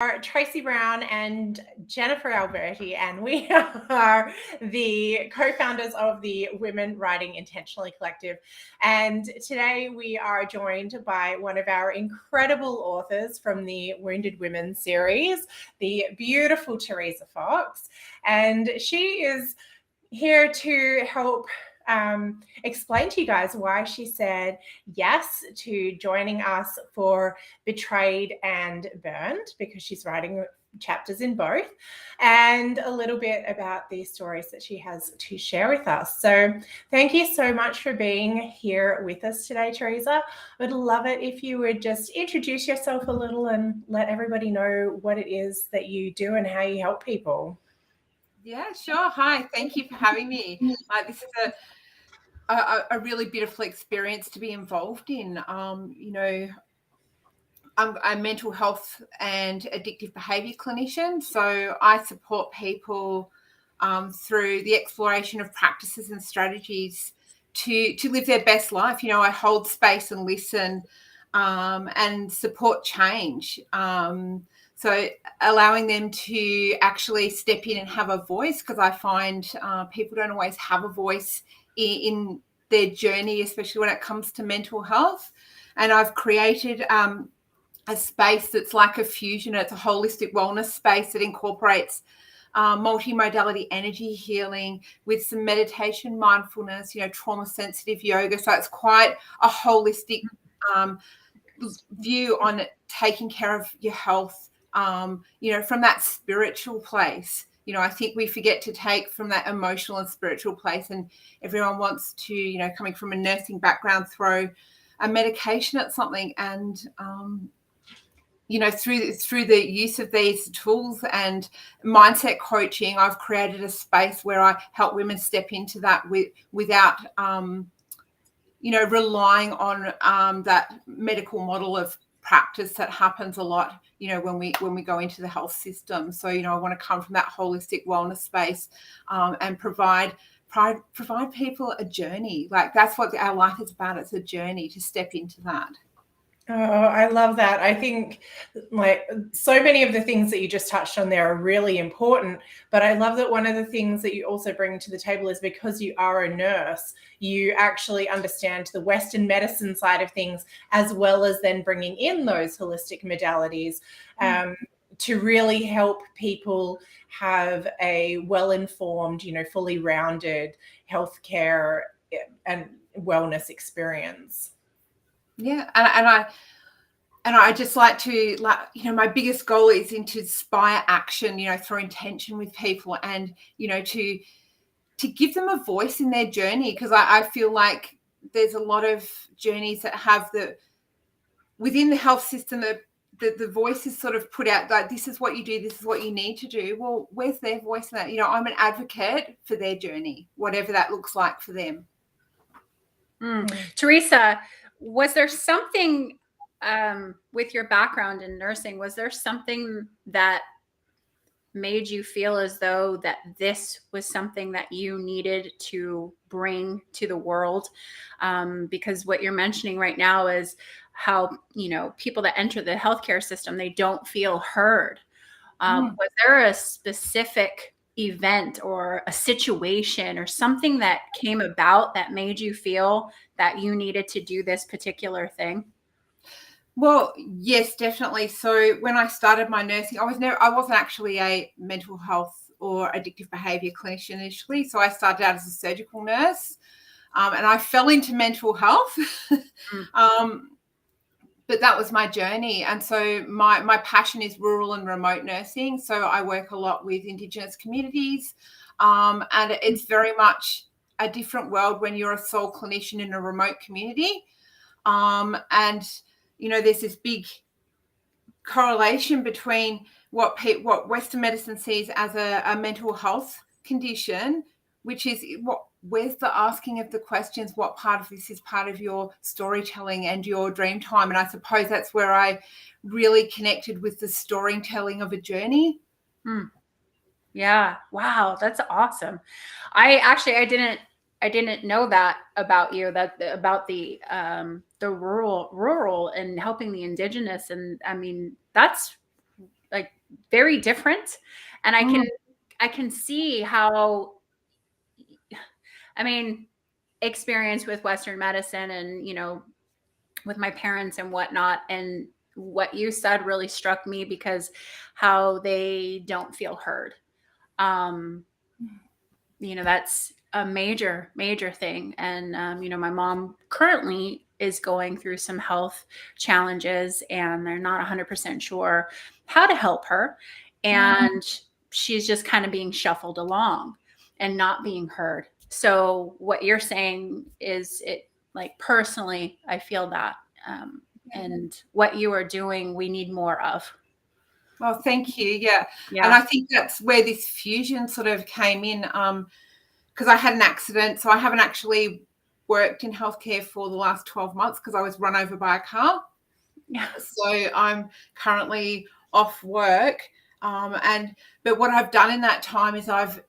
are Tracy Brown and Jennifer Alberti, and we are the co-founders of the Women Writing Intentionally Collective. And today we are joined by one of our incredible authors from the Wounded Women series, the beautiful Teresa Fox. And she is here to help explain to you guys why she said yes to joining us for Betrayed and Burned, because she's writing chapters in both, and a little bit about the stories that she has to share with us. So thank you so much for being here with us today, Teresa. I would love it if you would just introduce yourself a little and let everybody know what it is that you do and how you help people. Yeah, sure. Hi, thank you for having me. This is a really beautiful experience to be involved in. I'm a mental health and addictive behaviour clinician, so I support people through the exploration of practices and strategies to live their best life. I hold space and listen and support change. So allowing them to actually step in and have a voice, because I find people don't always have a voice in their journey, especially when it comes to mental health. And I've created a space that's like a fusion. It's a holistic wellness space that incorporates multimodality energy healing with some meditation, mindfulness, trauma-sensitive yoga. So it's quite a holistic view on taking care of your health, from that spiritual place. I think we forget to take from that emotional and spiritual place, and everyone wants to, coming from a nursing background, throw a medication at something. And through the use of these tools and mindset coaching, I've created a space where I help women step into that without relying on that medical model of practice that happens a lot, when we go into the health system. So, I want to come from that holistic wellness space and provide people a journey. Like, that's what our life is about. It's a journey to step into that. Oh, I love that. I think so many of the things that you just touched on there are really important, but I love that one of the things that you also bring to the table is, because you are a nurse, you actually understand the Western medicine side of things, as well as then bringing in those holistic modalities to really help people have a well-informed, fully rounded healthcare and wellness experience. Yeah, and I just like to, my biggest goal is to inspire action, through intention with people, and to give them a voice in their journey, because I feel like there's a lot of journeys that have within the health system, the voice is sort of put out, like, this is what you do, this is what you need to do. Well, where's their voice in that? I'm an advocate for their journey, whatever that looks like for them. Teresa, was there something with your background in nursing, was there something that made you feel as though that this was something that you needed to bring to the world? Because what you're mentioning right now is how, people that enter the healthcare system, they don't feel heard. Was there a specific event or a situation or something that came about that made you feel that you needed to do this particular thing? Well, yes, definitely. So when I started my nursing, I wasn't actually a mental health or addictive behaviour clinician initially. So I started out as a surgical nurse, and I fell into mental health. But that was my journey. And so my passion is rural and remote nursing. So I work a lot with Indigenous communities, and it's very much a different world when you're a sole clinician in a remote community. And there's this big correlation between what Western medicine sees as a mental health condition, which is where's the asking of the questions, what part of this is part of your storytelling and your dream time. And I suppose that's where I really connected with the storytelling of a journey. Yeah. Wow. That's awesome. I didn't know that about you, about the rural and helping the Indigenous. And I mean, that's like very different. And I can see how, I mean, experience with Western medicine and, you know, with my parents and whatnot. And what you said really struck me, because how they don't feel heard. You know, that's a major, major thing. And, you know, my mom currently is going through some health challenges, and they're not 100% sure how to help her. And she's just kind of being shuffled along and not being heard. So what you're saying is, it, like, personally, I feel that. And what you are doing, we need more of. Well, thank you. Yeah. Yeah. And I think that's where this fusion sort of came in, because I had an accident. So I haven't actually worked in healthcare for the last 12 months because I was run over by a car. Yeah. So I'm currently off work. But what I've done in that time is I've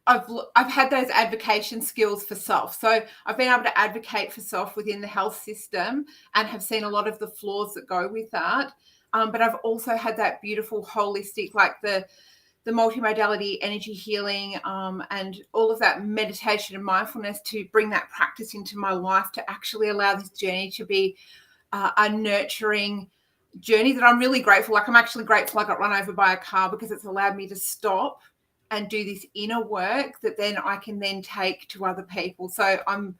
had those advocation skills for self. So I've been able to advocate for self within the health system and have seen a lot of the flaws that go with that. But I've also had that beautiful holistic, like the multimodality, energy healing, and all of that meditation and mindfulness to bring that practice into my life to actually allow this journey to be a nurturing journey that I'm really grateful. Like, I'm actually grateful I got run over by a car, because it's allowed me to stop and do this inner work that then I can then take to other people. So I'm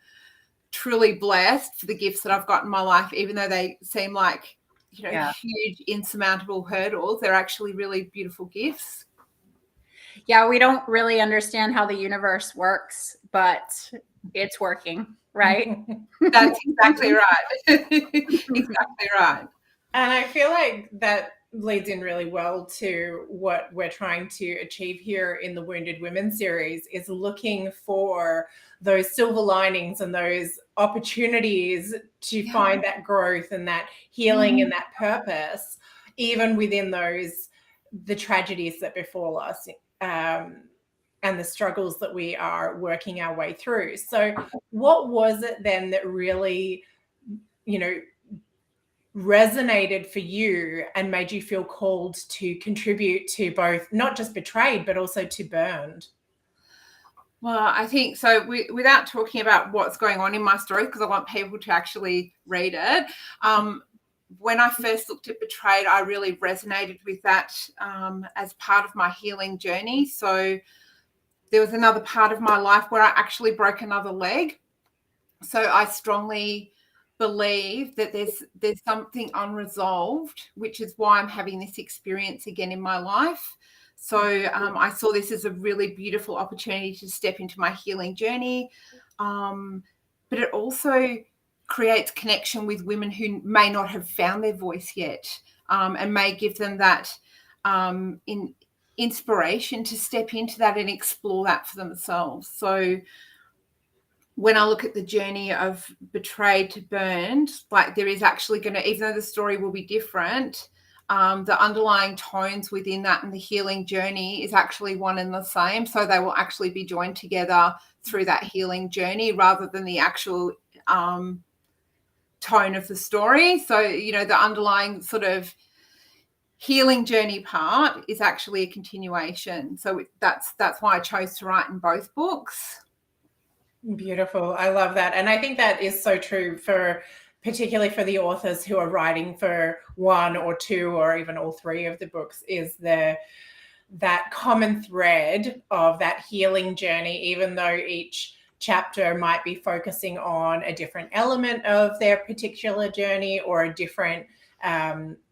truly blessed for the gifts that I've got in my life, even though they seem like, you know, huge insurmountable hurdles. They're actually really beautiful gifts. Yeah, we don't really understand how the universe works, but it's working, right? That's exactly right. Exactly right. And I feel like that leads in really well to what we're trying to achieve here in the Wounded Women series, is looking for those silver linings and those opportunities to find that growth and that healing and that purpose, even within the tragedies that befall us, and the struggles that we are working our way through. So what was it then that really, you know, resonated for you and made you feel called to contribute to both, not just Betrayed, but also to Burned? Well, I think so. Without talking about what's going on in my story, because I want people to actually read it. When I first looked at Betrayed, I really resonated with that as part of my healing journey. So there was another part of my life where I actually broke another leg. So I strongly believe that there's something unresolved, which is why I'm having this experience again in my life. So I saw this as a really beautiful opportunity to step into my healing journey. But it also creates connection with women who may not have found their voice yet, and may give them that inspiration to step into that and explore that for themselves. So when I look at the journey of Betrayed to Burned, like, there is actually going to, even though the story will be different, the underlying tones within that and the healing journey is actually one and the same. So they will actually be joined together through that healing journey rather than the actual tone of the story. So, you know, the underlying sort of healing journey part is actually a continuation. So that's why I chose to write in both books. Beautiful. I love that. And I think that is so true particularly for the authors who are writing for one or two or even all three of the books, is that common thread of that healing journey, even though each chapter might be focusing on a different element of their particular journey or a different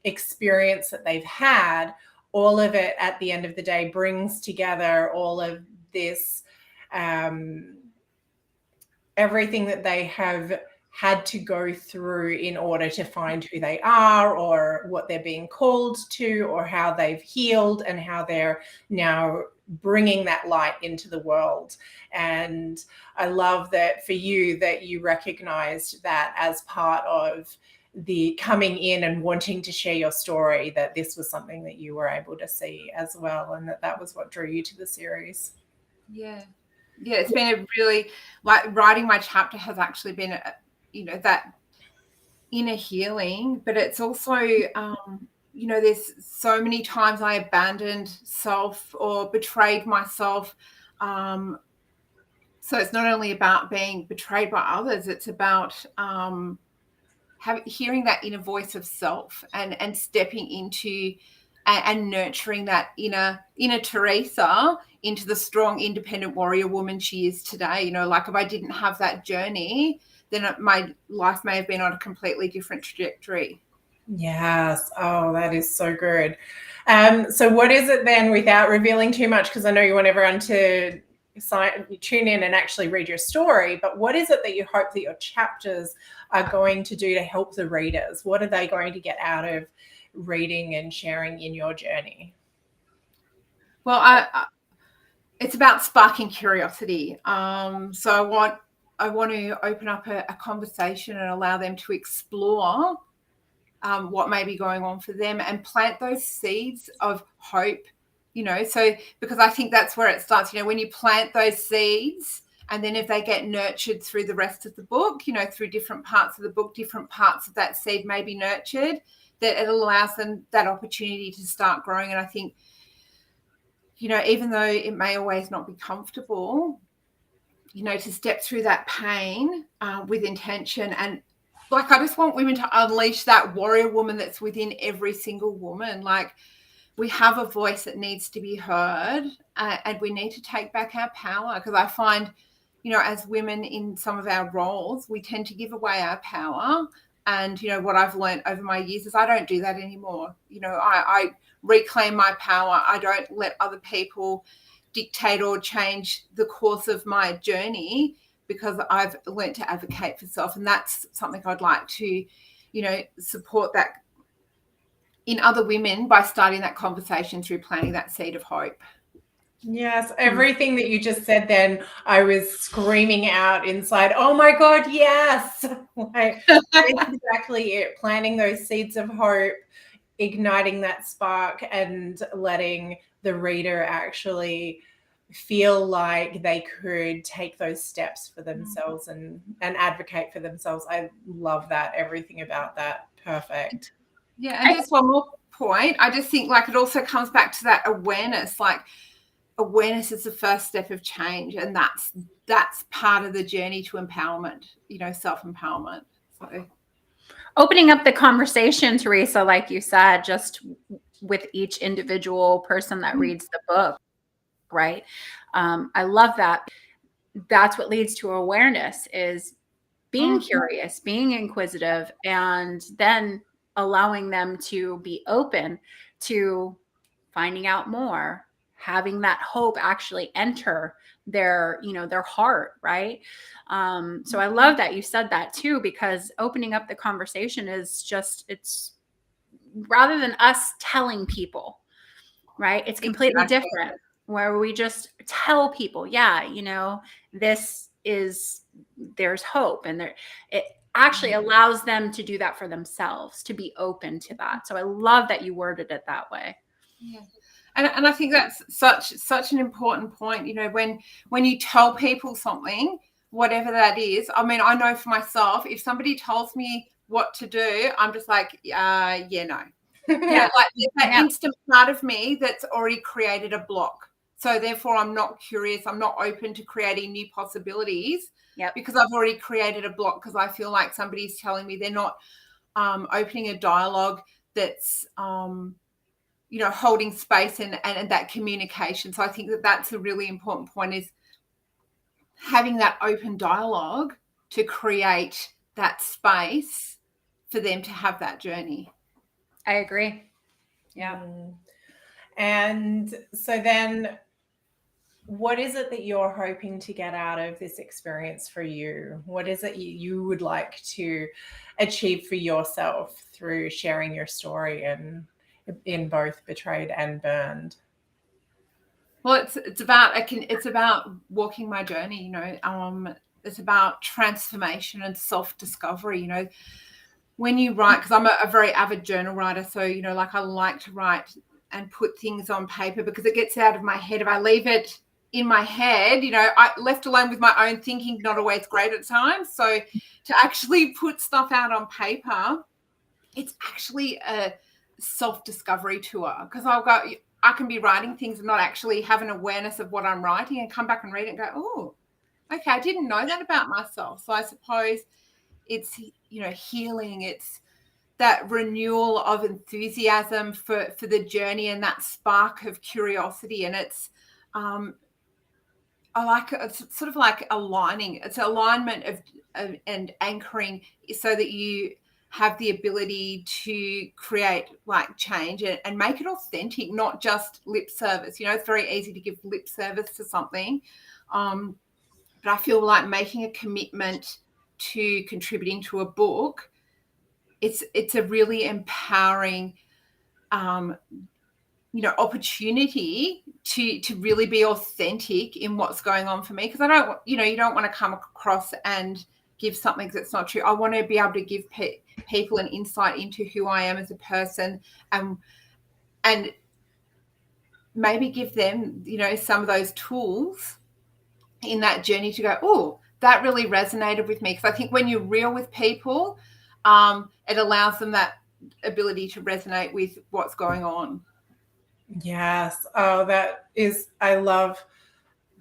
experience that they've had. All of it at the end of the day brings together all of this, everything that they have had to go through in order to find who they are or what they're being called to or how they've healed and how they're now bringing that light into the world. And I love that for you, that you recognized that as part of the coming in and wanting to share your story, that this was something that you were able to see as well, and that was what drew you to the series. Yeah, it's been a really, like, writing my chapter has actually been, you know, that inner healing, but it's also there's so many times I abandoned self or betrayed myself. So it's not only about being betrayed by others, it's about hearing that inner voice of self and stepping into and nurturing that inner Teresa into the strong, independent warrior woman she is today. Like if I didn't have that journey, then my life may have been on a completely different trajectory. Yes. Oh, that is so good. So what is it then, without revealing too much, because I know you want everyone to tune in and actually read your story, but what is it that you hope that your chapters are going to do to help the readers? What are they going to get out of reading and sharing in your journey? Well, it's about sparking curiosity. So I want to open up a conversation and allow them to explore what may be going on for them and plant those seeds of hope, so because I think that's where it starts, when you plant those seeds, and then if they get nurtured through the rest of the book, through different parts of the book, different parts of that seed may be nurtured, that it allows them that opportunity to start growing. And I think, even though it may always not be comfortable, to step through that pain with intention. And like, I just want women to unleash that warrior woman that's within every single woman. Like, we have a voice that needs to be heard, and we need to take back our power, because I find, as women in some of our roles, we tend to give away our power. And, what I've learned over my years is I don't do that anymore. I reclaim my power. I don't let other people dictate or change the course of my journey, because I've learned to advocate for self. And that's something I'd like to, support that in other women by starting that conversation through planting that seed of hope. Yes, everything that you just said then, I was screaming out inside, oh my God, yes. Like, that's exactly it. Planting those seeds of hope, igniting that spark, and letting the reader actually feel like they could take those steps for themselves and advocate for themselves. I love that. Everything about that. Perfect. Yeah, and just one more point. I just think, like, it also comes back to that awareness. Like, awareness is the first step of change, and that's part of the journey to empowerment, self-empowerment. So opening up the conversation, Teresa, like you said, just with each individual person that reads the book, right? I love that. That's what leads to awareness, is being curious, being inquisitive, and then allowing them to be open to finding out more, having that hope actually enter their heart, right? So I love that you said that too, because opening up the conversation is just, it's rather than us telling people, right? It's completely different, where we just tell people, there's hope, and it actually allows them to do that for themselves, to be open to that. So I love that you worded it that way. Yeah. And I think that's such an important point. When you tell people something, whatever that is, I mean, I know for myself, if somebody tells me what to do, I'm just like, no. Yeah. Like, there's that instant part of me that's already created a block. So therefore, I'm not curious. I'm not open to creating new possibilities, because I've already created a block, because I feel like somebody's telling me they're not opening a dialogue that's holding space and that communication. So I think that's a really important point, is having that open dialogue to create that space for them to have that journey. I agree. Yeah. And so then, what is it that you're hoping to get out of this experience for you? What is it you would like to achieve for yourself through sharing your story and in both Betrayed and Burned? Well, it's about walking my journey. It's about transformation and self-discovery. When you write, because I'm a very avid journal writer, so like, I like to write and put things on paper, because it gets out of my head. If I leave it in my head, I left alone with my own thinking, not always great at times. So to actually put stuff out on paper, it's actually self-discovery tour, because I can be writing things and not actually have an awareness of what I'm writing, and come back and read it and go, oh, okay, I didn't know that about myself. So I suppose it's, healing. It's that renewal of enthusiasm for the journey, and that spark of curiosity. And it's, it's sort of like aligning. It's alignment of and anchoring, so that you have the ability to create like change and make it authentic, not just lip service. It's very easy to give lip service to something. But I feel like making a commitment to contributing to a book, it's a really empowering opportunity to really be authentic in what's going on for me. Because I don't, you don't want to come across and give something that's not true. I want to be able to give people an insight into who I am as a person, and maybe give them, some of those tools in that journey to go, oh, that really resonated with me. Because I think when you're real with people, it allows them that ability to resonate with what's going on. Yes. Oh, I love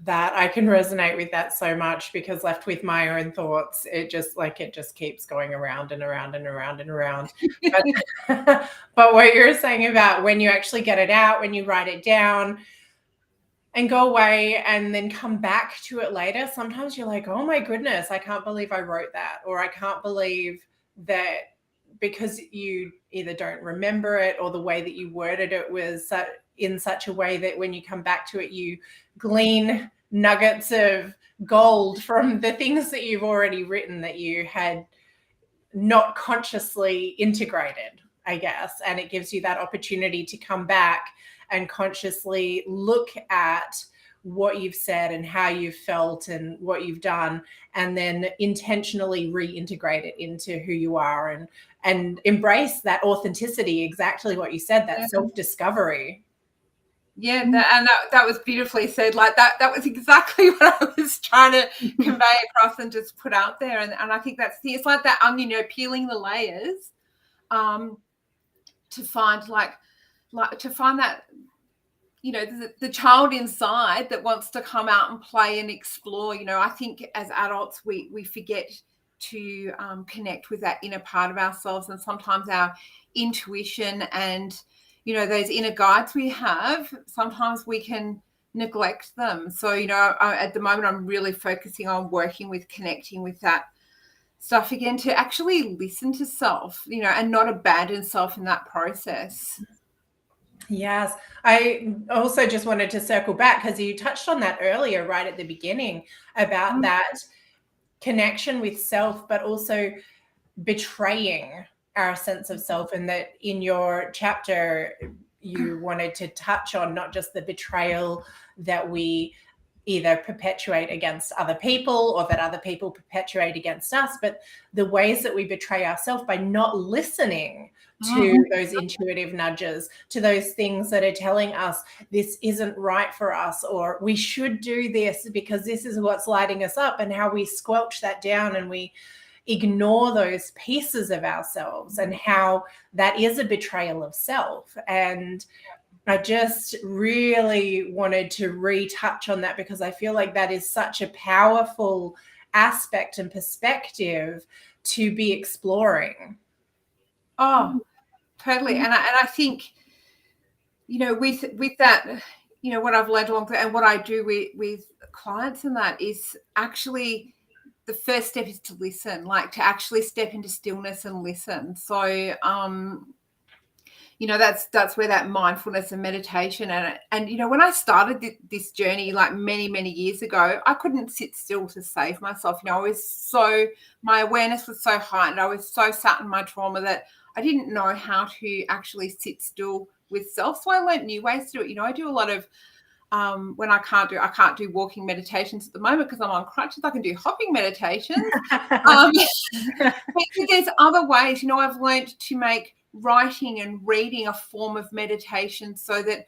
that. I can resonate with that so much, because left with my own thoughts, it just keeps going around and around and around and around. But, but what you're saying about when you actually get it out, when you write it down and go away and then come back to it later, sometimes you're like, oh my goodness, I can't believe I wrote that. Or I can't believe that, because you either don't remember it, or the way that you worded it was in such a way that when you come back to it, you glean nuggets of gold from the things that you've already written that you had not consciously integrated, I guess. And it gives you that opportunity to come back and consciously look at what you've said and how you've felt and what you've done, and then intentionally reintegrate it into who you are, and embrace that authenticity, exactly what you said, that self-discovery. Yeah, that was beautifully said. Like that was exactly what I was trying to convey across and just put out there. And I think it's like that onion, peeling the layers, to find that, the child inside that wants to come out and play and explore. I think as adults we forget to connect with that inner part of ourselves, and sometimes our intuition and those inner guides we have, sometimes we can neglect them. So at the moment I'm really focusing on working with connecting with that stuff again, to actually listen to self, and not abandon self in that process. Yes. I also just wanted to circle back, because you touched on that earlier, right at the beginning, about that connection with self, but also betraying our sense of self. And that in your chapter, you wanted to touch on not just the betrayal that we either perpetuate against other people, or that other people perpetuate against us, but the ways that we betray ourselves by not listening to those intuitive nudges, to those things that are telling us this isn't right for us, or we should do this because this is what's lighting us up, and how we squelch that down and we ignore those pieces of ourselves, and how that is a betrayal of self. And I just really wanted to retouch on that, because I feel like that is such a powerful aspect and perspective to be exploring. Oh, totally. And I think, with that, what I've learned along and what I do with clients, and that is actually the first step is to listen, like to actually step into stillness and listen. So, that's where that mindfulness and meditation, and when I started this journey, like many years ago, I couldn't sit still to save myself. My awareness was so heightened. I was so sat in my trauma that I didn't know how to actually sit still with self. So I learned new ways to do it. I do a lot of when I can't do walking meditations at the moment because I'm on crutches. I can do hopping meditations. But there's other ways. I've learned to make writing and reading a form of meditation, so that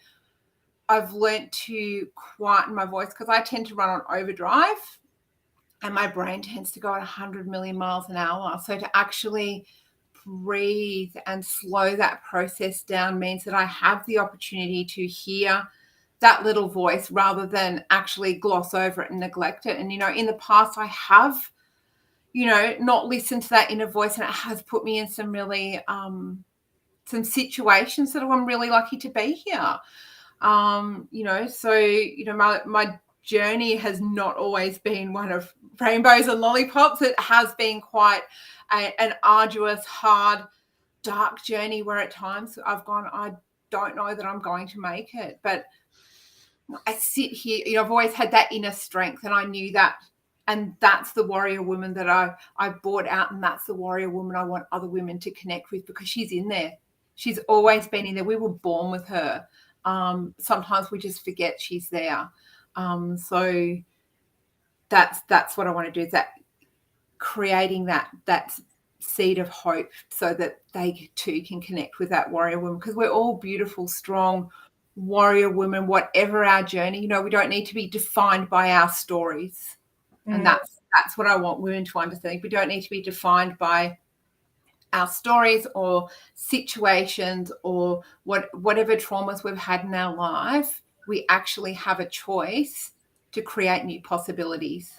I've learned to quieten my voice, because I tend to run on overdrive and my brain tends to go at 100 million miles an hour. So to actually breathe and slow that process down means that I have the opportunity to hear that little voice rather than actually gloss over it and neglect it. And, in the past I have, not listened to that inner voice, and it has put me in some really, some situations that I'm really lucky to be here. My journey has not always been one of rainbows and lollipops. It has been quite an arduous, hard, dark journey where at times I've gone, I don't know that I'm going to make it. But I sit here, I've always had that inner strength, and I knew that. And that's the warrior woman that I brought out, and that's the warrior woman I want other women to connect with, because she's in there. She's always been in there. We were born with her. Sometimes we just forget she's there. So that's what I want to do, is that creating that seed of hope so that they too can connect with that warrior woman, because we're all beautiful, strong warrior women, whatever our journey. We don't need to be defined by our stories. And that's what I want women to understand. We don't need to be defined by our stories or situations or whatever traumas we've had in our life. We actually have a choice to create new possibilities.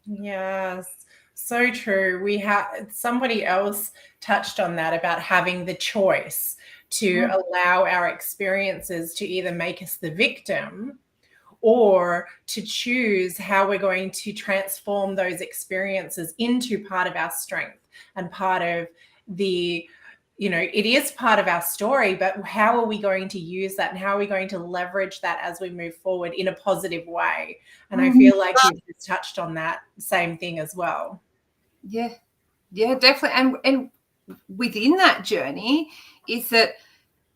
Yes, so true. We have, somebody else touched on that about having the choice to allow our experiences to either make us the victim or to choose how we're going to transform those experiences into part of our strength and part of the, it is part of our story, but how are we going to use that, and how are we going to leverage that as we move forward in a positive way? And I feel like you've just touched on that same thing as well. Yeah, definitely. And within that journey is that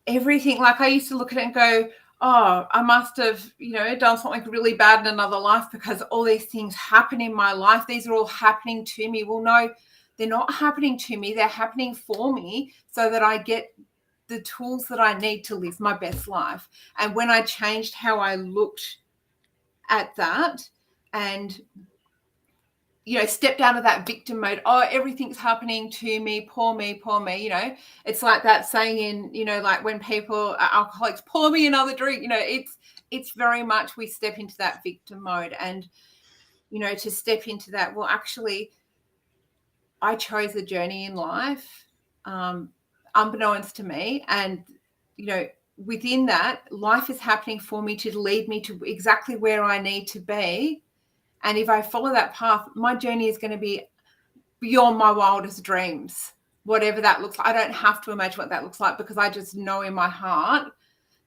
everything, like I used to look at it and go, oh, I must have, done something really bad in another life because all these things happen in my life. These are all happening to me. Well, no, they're not happening to me. They're happening for me so that I get the tools that I need to live my best life. And when I changed how I looked at that and stepped out of that victim mode, oh, everything's happening to me, poor me, it's like that saying in, like when people are alcoholics, pour me another drink, it's very much we step into that victim mode. And, to step into that, well, actually, I chose a journey in life, unbeknownst to me. And, within that, life is happening for me to lead me to exactly where I need to be. And if I follow that path, my journey is going to be beyond my wildest dreams, whatever that looks like. I don't have to imagine what that looks like, because I just know in my heart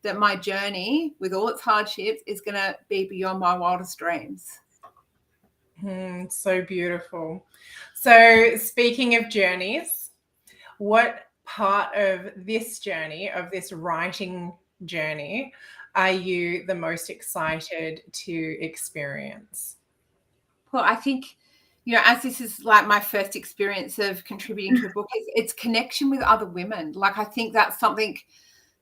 that my journey, with all its hardships, is going to be beyond my wildest dreams. So beautiful. So speaking of journeys, what part of this journey, of this writing journey, are you the most excited to experience? Well, I think, as this is like my first experience of contributing to a book, it's connection with other women. Like, I think that's something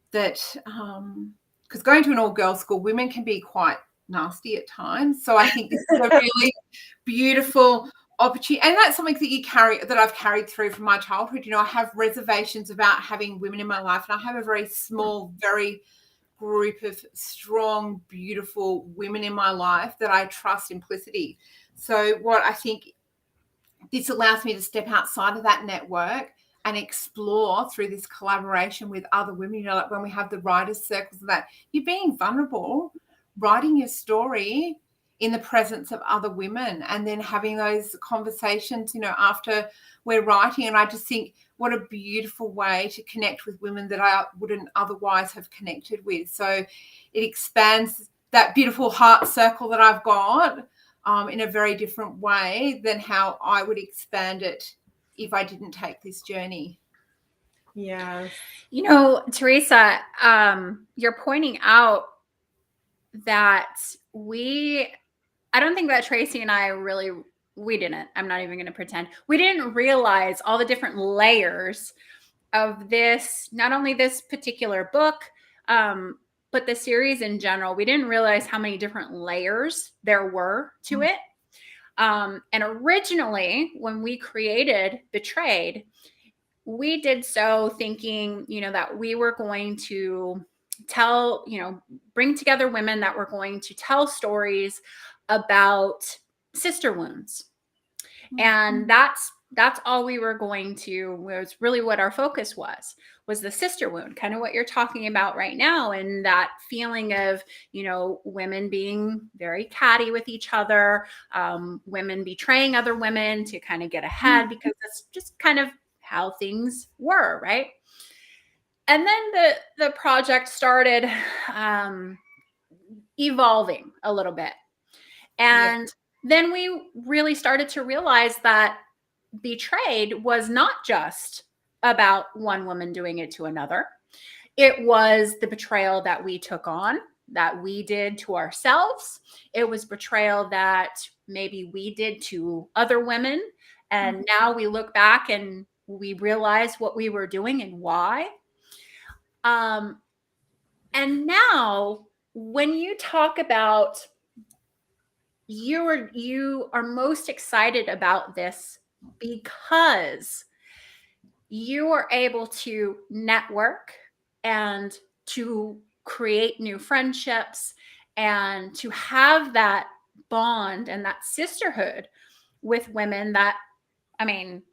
that, because going to an all-girls school, women can be quite nasty at times. So I think this is a really beautiful opportunity. And that's something that I've carried through from my childhood. I have reservations about having women in my life, and I have a very small, very group of strong, beautiful women in my life that I trust implicitly. So what I think this allows me to step outside of that network and explore through this collaboration with other women, like when we have the writers' circles, that you're being vulnerable, writing your story in the presence of other women, and then having those conversations, after we're writing. And I just think what a beautiful way to connect with women that I wouldn't otherwise have connected with. So it expands that beautiful heart circle that I've got in a very different way than how I would expand it if I didn't take this journey. Yeah. Teresa, you're pointing out that I don't think that Tracy and I I'm not even going to pretend, we didn't realize all the different layers of this, not only this particular book, but the series in general. We didn't realize how many different layers there were to it. And originally, when we created Betrayed, we did so thinking, that we were going to tell, bring together women that were going to tell stories about sister wounds. And that's all we were going to, was really what our focus was the sister wound, kind of what you're talking about right now. And that feeling of, women being very catty with each other, women betraying other women to kind of get ahead, because that's just kind of how things were, right? And then the project started evolving a little bit. And then we really started to realize that betrayed was not just about one woman doing it to another. It was the betrayal that we took on, that we did to ourselves. It was betrayal that maybe we did to other women. And now we look back and we realize what we were doing and why. And now when you talk about you are most excited about this because you are able to network and to create new friendships and to have that bond and that sisterhood with women that, I mean,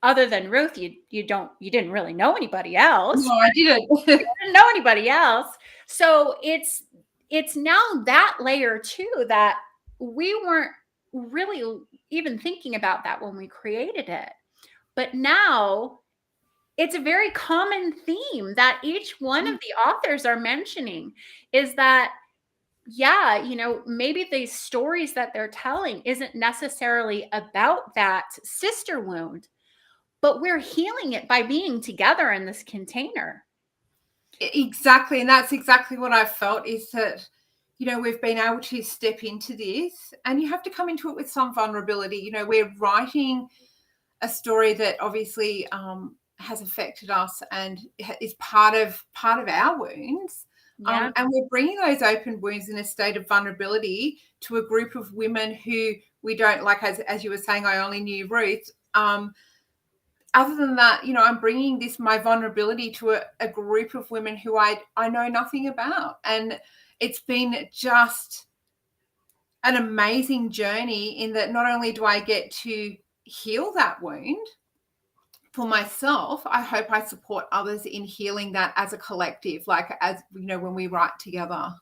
other than Ruth, you didn't really know anybody else. No, I didn't. You didn't know anybody else. So it's now that layer too, that we weren't really even thinking about that when we created it. But now it's a very common theme that each one of the authors are mentioning, is that, maybe the stories that they're telling isn't necessarily about that sister wound, but we're healing it by being together in this container. Exactly. And that's exactly what I felt, is that, we've been able to step into this, and you have to come into it with some vulnerability. We're writing a story that obviously has affected us and is part of our wounds. Yeah. And we're bringing those open wounds in a state of vulnerability to a group of women who we don't, like, as you were saying, I only knew Ruth. Other than that, I'm bringing my vulnerability to a group of women who I know nothing about. And it's been just an amazing journey, in that not only do I get to heal that wound for myself, I hope I support others in healing that as a collective, like, as when we write together.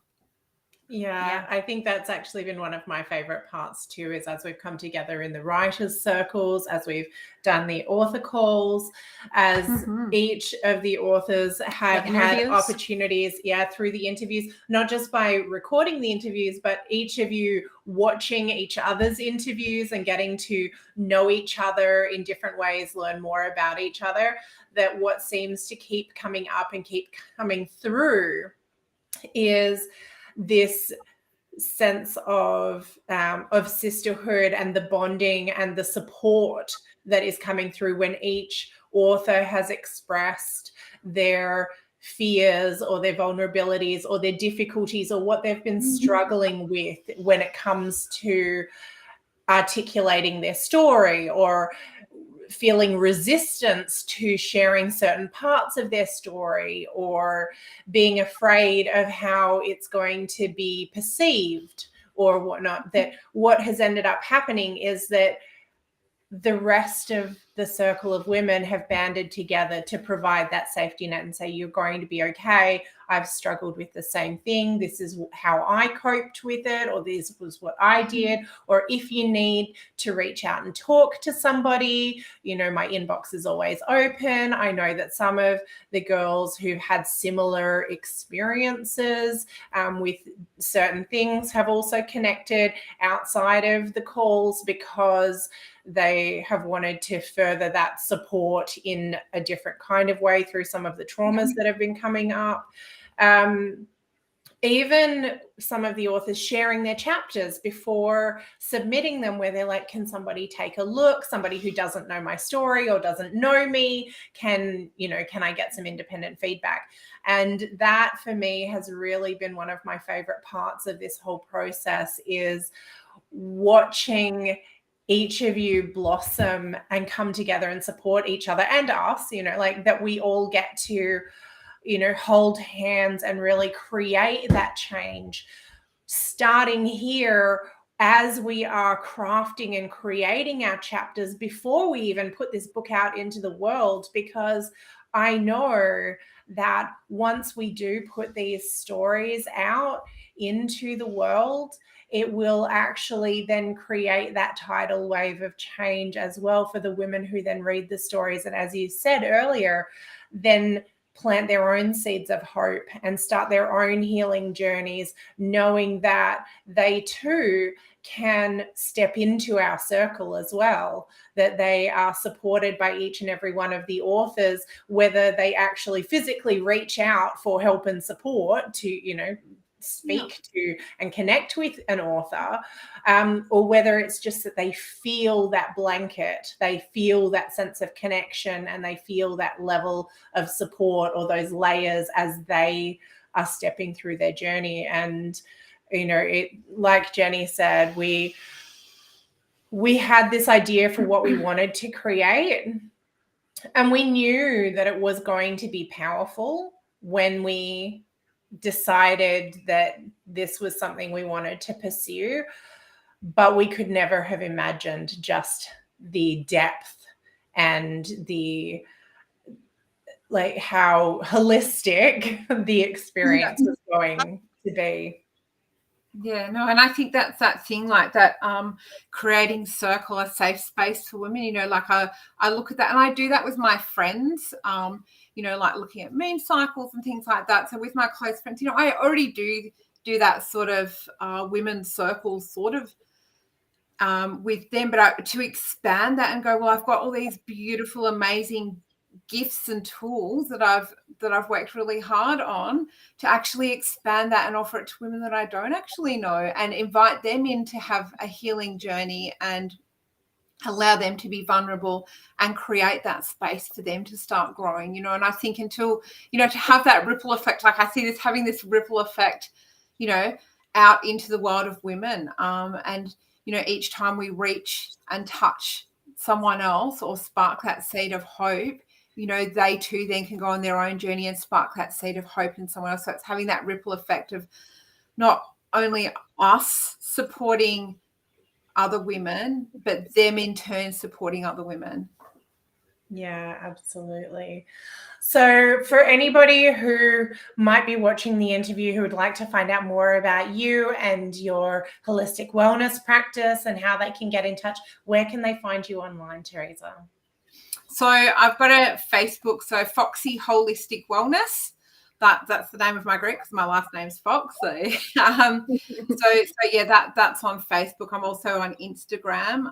Yeah, I think that's actually been one of my favorite parts too, is as we've come together in the writers' circles, as we've done the author calls, as each of the authors have had opportunities, through the interviews, not just by recording the interviews, but each of you watching each other's interviews and getting to know each other in different ways, learn more about each other. That what seems to keep coming up and keep coming through is this sense of sisterhood and the bonding and the support that is coming through when each author has expressed their fears or their vulnerabilities or their difficulties or what they've been struggling with when it comes to articulating their story, or feeling resistance to sharing certain parts of their story, or being afraid of how it's going to be perceived or whatnot. That what has ended up happening is that the rest of the circle of women have banded together to provide that safety net and say, you're going to be okay. I've struggled with the same thing. This is how I coped with it, or this was what I did. Or if you need to reach out and talk to somebody, my inbox is always open. I know that some of the girls who've had similar experiences with certain things have also connected outside of the calls, because they have wanted to further that support in a different kind of way through some of the traumas that have been coming up. Even some of the authors sharing their chapters before submitting them, where they're like, can somebody take a look? Somebody who doesn't know my story or doesn't know me, can I get some independent feedback? And that for me has really been one of my favorite parts of this whole process, is watching each of you blossom and come together and support each other and us, like that we all get to, hold hands and really create that change, starting here as we are crafting and creating our chapters before we even put this book out into the world, because I know that once we do put these stories out into the world, it will actually then create that tidal wave of change as well for the women who then read the stories. And as you said earlier, then plant their own seeds of hope and start their own healing journeys, knowing that they too can step into our circle as well, that they are supported by each and every one of the authors, whether they actually physically reach out for help and support to, speak to and connect with an author, or whether it's just that they feel that blanket, they feel that sense of connection, and they feel that level of support or those layers as they are stepping through their journey. And it, like Jenny said, we had this idea for what we wanted to create, and we knew that it was going to be powerful when we decided that this was something we wanted to pursue, but we could never have imagined just the depth and the, like, how holistic the experience was going to be. Yeah, no, and I think that's that thing, like that, creating circle, a safe space for women. Like I look at that, and I do that with my friends. Like looking at moon cycles and things like that. So with my close friends, I already do that sort of women's circle sort of with them, but to expand that and go, well, I've got all these beautiful, amazing gifts and tools that I've worked really hard on, to actually expand that and offer it to women that I don't actually know, and invite them in to have a healing journey and allow them to be vulnerable and create that space for them to start growing, and I think until, to have that ripple effect, like I see this having this ripple effect, out into the world of women, and each time we reach and touch someone else or spark that seed of hope, they too then can go on their own journey and spark that seed of hope in someone else. So it's having that ripple effect of not only us supporting other women, but them in turn supporting other women. Yeah, absolutely. So for anybody who might be watching the interview who would like to find out more about you and your holistic wellness practice and how they can get in touch, where can they find you online, Teresa? So I've got a Facebook, so Foxy Holistic Wellness. That's the name of my group because my last name's Fox. So, yeah, that's on Facebook. I'm also on Instagram.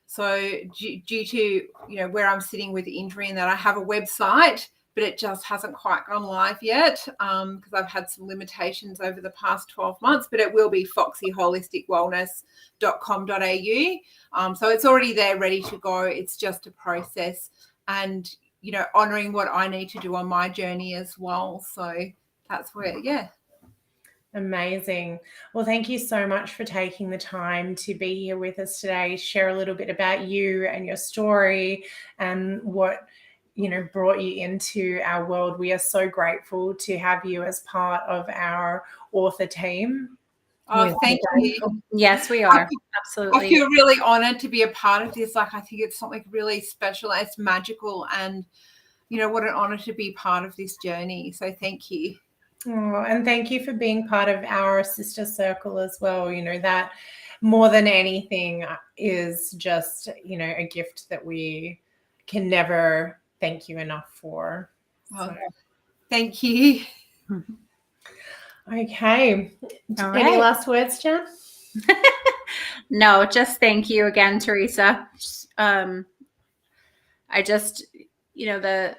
So due to where I'm sitting with the injury, and that I have a website, but it just hasn't quite gone live yet because I've had some limitations over the past 12 months. But it will be foxyholisticwellness.com.au. So it's already there, ready to go. It's just a process, and honouring what I need to do on my journey as well. So that's where, yeah. Amazing. Well, thank you so much for taking the time to be here with us today, share a little bit about you and your story and what brought you into our world. We are so grateful to have you as part of our author team. Oh, thank you. Yes, we are. Absolutely. I feel really honoured to be a part of this. Like, I think it's something really special. It's magical, and what an honour to be part of this journey. So thank you. Oh, and thank you for being part of our sister circle as well. That more than anything is just, a gift that we can never thank you enough for. So. Thank you. Okay. All Any right. last words, Jen? No, just thank you again, Teresa. I just, the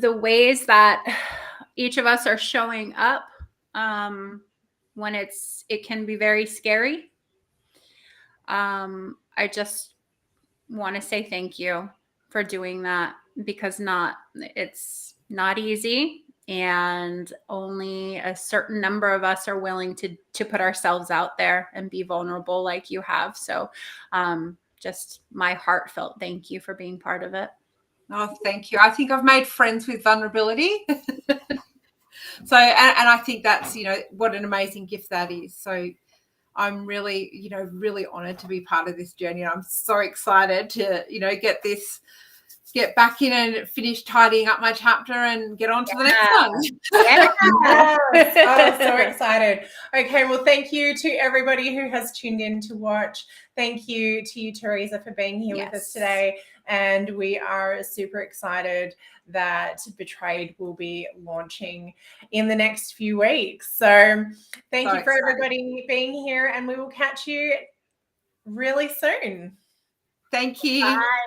ways that each of us are showing up when it can be very scary. I just want to say thank you for doing that, because it's not easy. and only a certain number of us are willing to put ourselves out there and be vulnerable like you have. So just my heartfelt thank you for being part of it. Oh, thank you. I think I've made friends with vulnerability. So, and I think that's, what an amazing gift that is. So I'm really, really honored to be part of this journey. I'm so excited to, get back in and finish tidying up my chapter and get on to the next one. Yes. Oh, so excited. Okay, well, thank you to everybody who has tuned in to watch. Thank you to you, Teresa, for being here with us today. And we are super excited that Betrayed will be launching in the next few weeks. So thank you for everybody being here, and we will catch you really soon. Thank you. Bye.